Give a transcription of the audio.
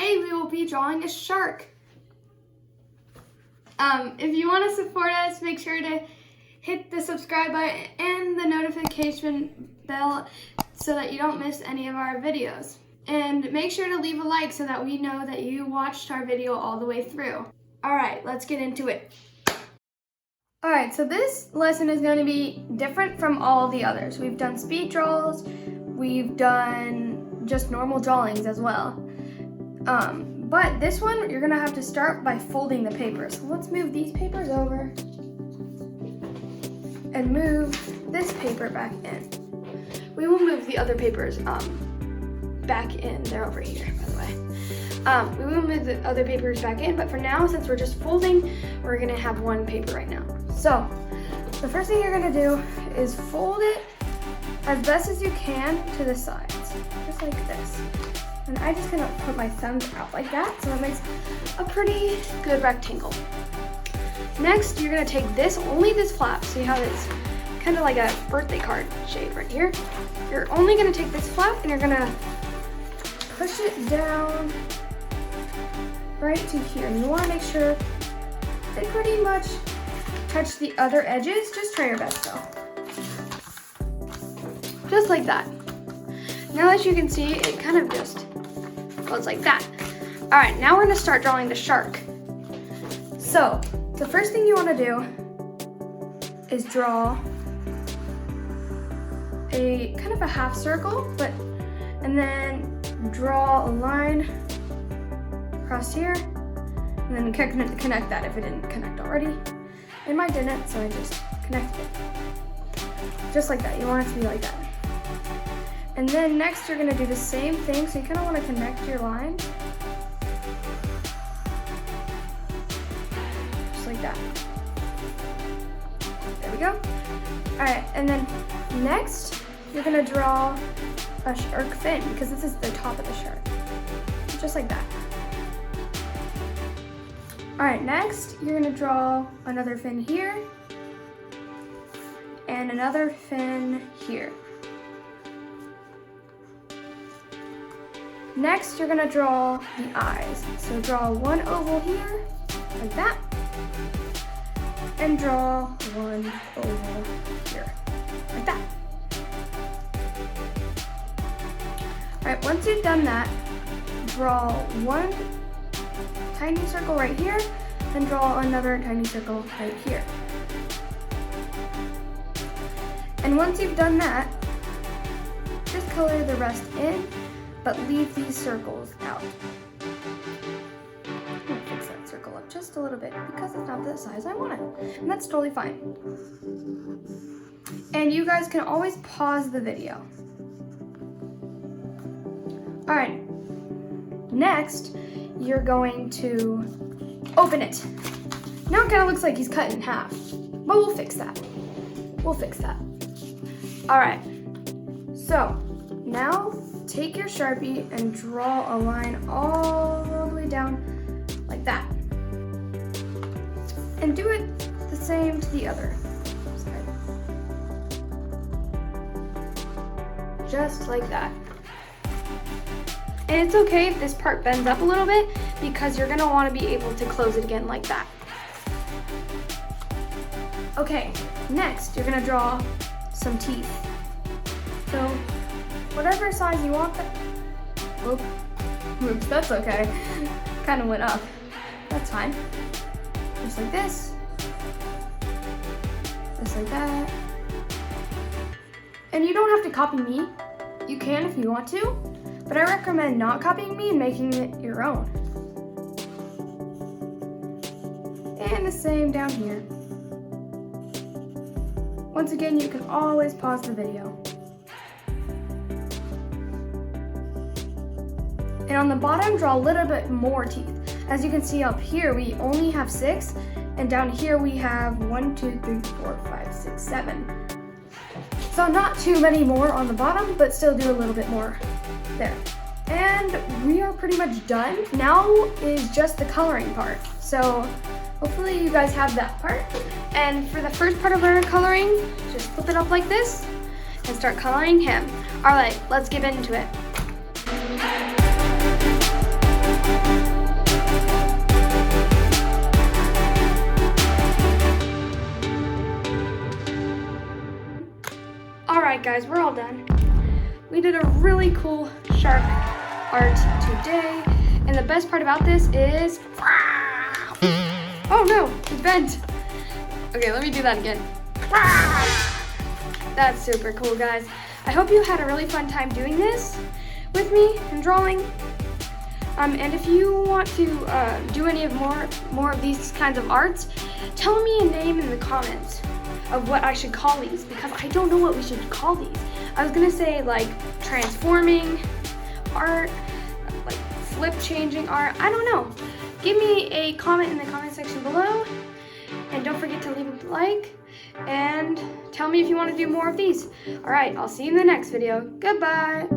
today we will be drawing a shark. If you want to support us, make sure to hit the subscribe button and the notification bell so that you don't miss any of our videos. And make sure to leave a like so that we know that you watched our video all the way through. Alright, let's get into it. Alright, so this lesson is going to be different from all the others. We've done speed draws, we've done just normal drawings as well. But this one, you're gonna have to start by folding the papers. So let's move these papers over and move this paper back in. We will move the other papers back in. They're over here, by the way. We will move the other papers back in, but for now, since we're just folding, we're gonna have one paper right now. So, the first thing you're gonna do is fold it as best as you can to the sides, just like this. And I just gonna put my thumbs out like that, so it makes a pretty good rectangle. Next, you're gonna take this, only this flap. See how it's kind of like a birthday card shape right here? You're only gonna take this flap and you're gonna push it down right to here. And you wanna make sure they pretty much touch the other edges. Just try your best though. Just like that. Now as you can see, it kind of just goes like that. All right, now we're gonna start drawing the shark. So, the first thing you wanna do is draw a kind of a half circle, and then draw a line across here, and then connect that if it didn't connect already. And mine didn't, so I just connected it. Just like that, you want it to be like that. And then next you're gonna do the same thing, so you kind of want to connect your lines. Just like that. There we go. All right, and then next you're gonna draw a shark fin, because this is the top of the shark. Just like that. All right, next you're gonna draw another fin here, and another fin here. Next, you're gonna draw the eyes. So draw one oval here, like that, and draw one oval here, like that. All right, once you've done that, draw one tiny circle right here, and draw another tiny circle right here. And once you've done that, just color the rest in, but leave these circles out. I'm gonna fix that circle up just a little bit because it's not the size I want it, and that's totally fine. And you guys can always pause the video. All right, next you're going to open it. Now it kind of looks like he's cut in half, but we'll fix that. We'll fix that. All right, so now take your Sharpie and draw a line all the way down like that. And do it the same to the other side. Just like that. And it's okay if this part bends up a little bit because you're gonna wanna be able to close it again like that. Okay, next you're gonna draw some teeth. So, whatever size you want that. Oops, that's okay. Kind of went up. That's fine. Just like this. Just like that. And you don't have to copy me. You can if you want to, but I recommend not copying me and making it your own. And the same down here. Once again, you can always pause the video. And on the bottom, draw a little bit more teeth. As you can see up here, we only have 6, and down here we have 1, 2, 3, 4, 5, 6, 7. So not too many more on the bottom, but still do a little bit more there. And we are pretty much done. Now is just the coloring part. So hopefully you guys have that part. And for the first part of our coloring, just flip it up like this and start coloring him. All right, let's get into it. guys, we're all done. We did a really cool shark art today, and the best part about this is, oh no, it bent. Okay, let me do that again. That's super cool, guys. I hope you had a really fun time doing this with me and drawing. And if you want to do any of more of these kinds of arts, tell me a name in the comments of what I should call these, because I don't know what we should call these. I was gonna say like transforming art, like flip changing art, I don't know. Give me a comment in the comment section below, and don't forget to leave a like, and tell me if you want to do more of these. All right, I'll see you in the next video. Goodbye.